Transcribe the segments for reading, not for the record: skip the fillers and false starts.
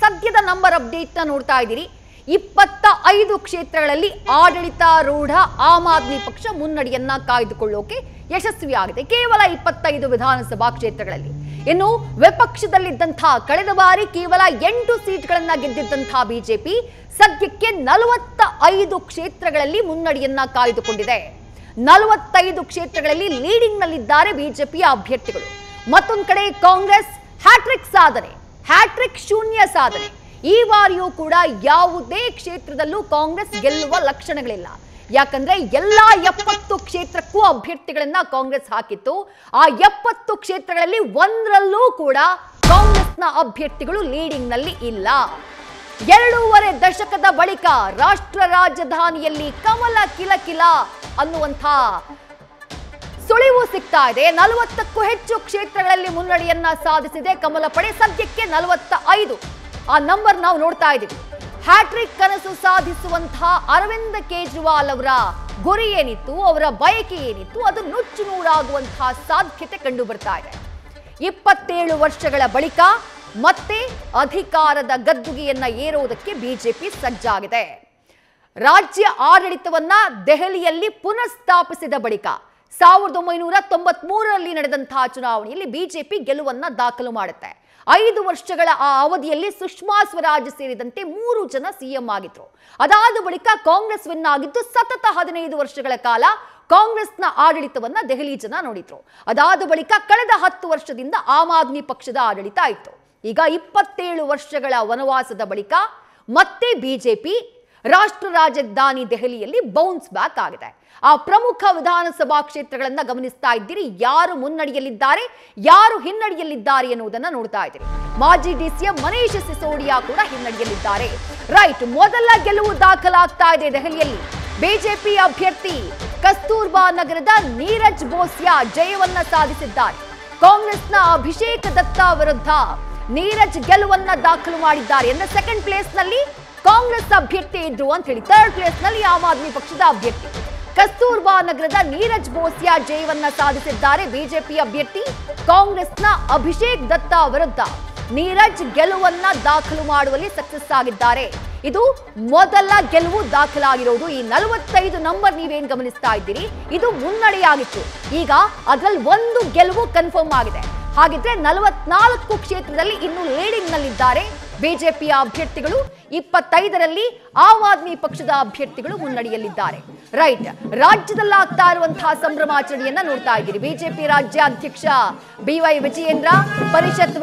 ಸದ್ಯದ number update ನೋಡ್ತಾ ಇದ್ದೀರಿ. 25 ಕ್ಷೇತ್ರಗಳಲ್ಲಿ ಆಡಳಿತಾರೂಢ ಆಮ್ ಆದ್ಮಿ ಪಕ್ಷ ಮುನ್ನಡೆಯನ್ನ ಕಾಯ್ದುಕೊಳ್ಳೋಕೆ ಯಶಸ್ವಿಯಾಗಿದೆ. ಕೇವಲ 25 ವಿಧಾನಸಭಾ ಕ್ಷೇತ್ರಗಳಲ್ಲಿ. ಇನ್ನು ವಿಪಕ್ಷದಲ್ಲಿದ್ದಂತಹ ಕಳೆದ ಬಾರಿ ಕೇವಲ 8 ಸೀಟ್ಗಳನ್ನ ಗೆದ್ದಿದ್ದಂತಹ ಬಿಜೆಪಿ ಸದ್ಯಕ್ಕೆ 45 ಕ್ಷೇತ್ರಗಳಲ್ಲಿ ಮುನ್ನಡೆಯನ್ನ ಕಾಯ್ದುಕೊಂಡಿದೆ. 45 ಕ್ಷೇತ್ರಗಳಲ್ಲಿ ಲೀಡಿಂಗ್ ನಲ್ಲಿದ್ದಾರೆ ಬಿಜೆಪಿಯ ಅಭ್ಯರ್ಥಿಗಳು. ಮತ್ತೊಂದು ಕಡೆ ಕಾಂಗ್ರೆಸ್ ಹ್ಯಾಟ್ರಿಕ್ ಸಾಧನೆ, ಹ್ಯಾಟ್ರಿಕ್ ಶೂನ್ಯ ಸಾಧನೆ. ಈ ಬಾರಿಯೂ ಕೂಡ ಯಾವುದೇ ಕ್ಷೇತ್ರದಲ್ಲೂ ಕಾಂಗ್ರೆಸ್ ಗೆಲ್ಲುವ ಲಕ್ಷಣಗಳಿಲ್ಲ. ಯಾಕಂದ್ರೆ ಎಲ್ಲಾ 70 ಕ್ಷೇತ್ರಕ್ಕೂ ಅಭ್ಯರ್ಥಿಗಳನ್ನ ಕಾಂಗ್ರೆಸ್ ಹಾಕಿತ್ತು. ಆ 70 ಕ್ಷೇತ್ರಗಳಲ್ಲಿ ಒಂದರಲ್ಲೂ ಕೂಡ ಕಾಂಗ್ರೆಸ್ನ ಅಭ್ಯರ್ಥಿಗಳು ಲೀಡಿಂಗ್ ನಲ್ಲಿ ಇಲ್ಲ. 2.5 ದಶಕದ ಬಳಿಕ ರಾಷ್ಟ್ರ ರಾಜಧಾನಿಯಲ್ಲಿ ಕಮಲ ಕಿಲಕಿಲ ಅನ್ನುವಂಥ ಸುಳಿವು ಸಿಗ್ತಾ ಇದೆ. 40ಕ್ಕೂ ಹೆಚ್ಚು ಕ್ಷೇತ್ರಗಳಲ್ಲಿ ಮುನ್ನಡೆಯನ್ನ ಸಾಧಿಸಿದೆ ಕಮಲ ಪಡೆ. ಸದ್ಯಕ್ಕೆ 45 ಆ ನಂಬರ್ ನಾವು ನೋಡ್ತಾ ಇದ್ದೀವಿ. ಹ್ಯಾಟ್ರಿಕ್ ಕನಸು ಸಾಧಿಸುವಂತಹ ಅರವಿಂದ್ ಕೇಜ್ರಿವಾಲ್ ಅವರ ಗುರಿ ಏನಿತ್ತು, ಅವರ ಬಯಕೆ ಏನಿತ್ತು, ಅದು ನುಚ್ಚು ನೂರಾಗುವಂತಹ ಸಾಧ್ಯತೆ ಕಂಡು ಬರ್ತಾ ಇದೆ. 27 ವರ್ಷಗಳ ಬಳಿಕ ಮತ್ತೆ ಅಧಿಕಾರದ ಗದ್ದುಗೆಯನ್ನ ಏರೋದಕ್ಕೆ ಬಿಜೆಪಿ ಸಜ್ಜಾಗಿದೆ. ರಾಜ್ಯ ಆಡಳಿತವನ್ನ ದೆಹಲಿಯಲ್ಲಿ ಪುನಃಸ್ಥಾಪಿಸಿದ ಬಳಿಕ 1993ರಲ್ಲಿ ನಡೆದಂತಹ ಚುನಾವಣೆಯಲ್ಲಿ ಬಿಜೆಪಿ ಗೆಲುವನ್ನ ದಾಖಲು ಮಾಡುತ್ತೆ. 5 ವರ್ಷಗಳ ಆ ಅವಧಿಯಲ್ಲಿ ಸುಷ್ಮಾ ಸ್ವರಾಜ್ ಸೇರಿದಂತೆ 3 ಜನ ಸಿಎಂ ಆಗಿದ್ರು. ಅದಾದ ಬಳಿಕ ಕಾಂಗ್ರೆಸ್ ವಿನ್ ಆಗಿದ್ದು ಸತತ 15 ವರ್ಷಗಳ ಕಾಲ ಕಾಂಗ್ರೆಸ್ನ ಆಡಳಿತವನ್ನ ದೆಹಲಿ ಜನ ನೋಡಿದ್ರು. ಅದಾದ ಬಳಿಕ ಕಳೆದ 10 ವರ್ಷದಿಂದ ಆಮ್ ಆದ್ಮಿ ಪಕ್ಷದ ಆಡಳಿತ ಆಯಿತು. ಈಗ 27 ವರ್ಷಗಳ ವನವಾಸದ ಬಳಿಕ ಮತ್ತೆ ಬಿಜೆಪಿ ರಾಷ್ಟ್ರ ರಾಜಧಾನಿ ದೆಹಲಿಯಲ್ಲಿ ಬೌನ್ಸ್ ಬ್ಯಾಕ್ ಆಗಿದೆ. ಆ ಪ್ರಮುಖ ವಿಧಾನಸಭಾ ಕ್ಷೇತ್ರಗಳನ್ನ ಗಮನಿಸ್ತಾ ಇದ್ದೀರಿ. ಯಾರು ಮುನ್ನಡೆಯಲ್ಲಿದ್ದಾರೆ, ಯಾರು ಹಿನ್ನಡೆಯಲ್ಲಿದ್ದಾರೆ ಎನ್ನುವುದನ್ನ ನೋಡ್ತಾ ಇದ್ದೀರಿ. ಮಾಜಿ ಡಿಸಿಎಂ ಮನೀಶ್ ಸಿಸೋಡಿಯಾ ಕೂಡ ಹಿನ್ನಡೆಯಲ್ಲಿದ್ದಾರೆ. ರೈಟ್, ಮೊದಲ ಗೆಲುವು ದಾಖಲಾಗ್ತಾ ಇದೆ ದೆಹಲಿಯಲ್ಲಿ. ಬಿಜೆಪಿ ಅಭ್ಯರ್ಥಿ ಕಸ್ತೂರ್ಬಾ ನಗರದ ನೀರಜ್ ಬೋಸಿಯಾ ಜಯವನ್ನ ಸಾಧಿಸಿದ್ದಾರೆ. ಕಾಂಗ್ರೆಸ್ನ ಅಭಿಷೇಕ್ ದತ್ತಾ ವಿರುದ್ಧ ನೀರಜ್ ಗೆಲುವನ್ನ ದಾಖಲು ಮಾಡಿದ್ದಾರೆ. ಅಂದ್ರೆ ಸೆಕೆಂಡ್ ಪ್ಲೇಸ್ ನಲ್ಲಿ ಕಾಂಗ್ರೆಸ್ ಅಭ್ಯರ್ಥಿ ಇದ್ರು ಅಂತ ಹೇಳಿ, ಥರ್ಡ್ ಪ್ಲೇಸ್ ನಲ್ಲಿ ಆಮ್ ಆದ್ಮಿ ಪಕ್ಷದ ಅಭ್ಯರ್ಥಿ ಕಸ್ತೂರ್ಬಾ ನಗರದ ನೀರಜ್ ಬೋಸಿಯಾ ಜಯವನ್ನ ಸಾಧಿಸಿದ್ದಾರೆ. ಬಿಜೆಪಿ ಅಭ್ಯರ್ಥಿ ಕಾಂಗ್ರೆಸ್ನ ಅಭಿಷೇಕ್ ದತ್ತಾ ವಿರುದ್ಧ ನೀರಜ್ ಗೆಲುವನ್ನ ದಾಖಲು ಮಾಡುವಲ್ಲಿ ಸಕ್ಸಸ್ ಆಗಿದ್ದಾರೆ. ಇದು ಮೊದಲ ಗೆಲುವು ದಾಖಲಾಗಿರೋದು. ಈ 45 ನಂಬರ್ ನೀವೇನ್ ಗಮನಿಸ್ತಾ ಇದ್ದೀರಿ, ಇದು ಮುನ್ನಡೆಯಾಗಿತ್ತು. ಈಗ ಅದರಲ್ಲಿ ಒಂದು ಗೆಲುವು ಕನ್ಫರ್ಮ್ ಆಗಿದೆ. ಹಾಗಿದ್ರೆ 44 ಕ್ಷೇತ್ರದಲ್ಲಿ ಇನ್ನು ಲೀಡಿಂಗ್ ನಲ್ಲಿದ್ದಾರೆ ಬಿಜೆಪಿಯ ಅಭ್ಯರ್ಥಿಗಳು. 25ರಲ್ಲಿ ಆಮ್ ಆದ್ಮಿ ಪಕ್ಷದ ಅಭ್ಯರ್ಥಿಗಳು ಮುನ್ನಡೆಯಲ್ಲಿದ್ದಾರೆ. ರೈಟ್, ರಾಜ್ಯದಲ್ಲಾಗ್ತಾ ಇರುವಂತಹ ಸಂಭ್ರಮಾಚರಣೆಯನ್ನ ನೋಡ್ತಾ ಇದ್ದೀರಿ. ಬಿಜೆಪಿ ರಾಜ್ಯಾಧ್ಯಕ್ಷ BY ವಿಜಯೇಂದ್ರ, ಪರಿಷತ್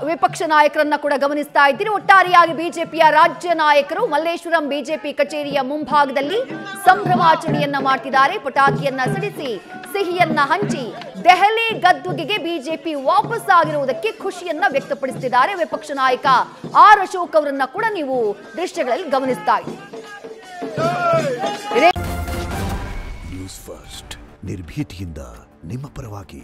ವಿಪಕ್ಷ ನಾಯಕರನ್ನ ಕೂಡ ಗಮನಿಸ್ತಾ ಇದ್ದೀರಿ. ಒಟ್ಟಾರೆಯಾಗಿ ಬಿಜೆಪಿಯ ರಾಜ್ಯ ನಾಯಕರು ಮಲ್ಲೇಶ್ವರಂ ಬಿಜೆಪಿ ಕಚೇರಿಯ ಮುಂಭಾಗದಲ್ಲಿ ಸಂಭ್ರಮಾಚರಣೆಯನ್ನ ಮಾಡ್ತಿದ್ದಾರೆ. ಪಟಾಕಿಯನ್ನ ಸಿಡಿಸಿ, ಸಿಹಿಯನ್ನ ಹಂಚಿ ದೆಹಲಿ ಗದ್ದುಗೆಗೆ ಬಿಜೆಪಿ ವಾಪಸ್ ಆಗಿರುವುದಕ್ಕೆ ಖುಷಿಯನ್ನ ವ್ಯಕ್ತಪಡಿಸುತ್ತಿದ್ದಾರೆ. ವಿಪಕ್ಷ ನಾಯಕ ಆರ್ ಅಶೋಕ್ ಅವರನ್ನ ಕೂಡ ನೀವು ದೃಶ್ಯಗಳಲ್ಲಿ ಗಮನಿಸ್ತಾ ಇದ್ದೀರಿ. ನ್ಯೂಸ್ ಫಸ್ಟ್, ನಿರ್ಭೀತಿಯಿಂದ ನಿಮ್ಮ ಪರವಾಗಿ.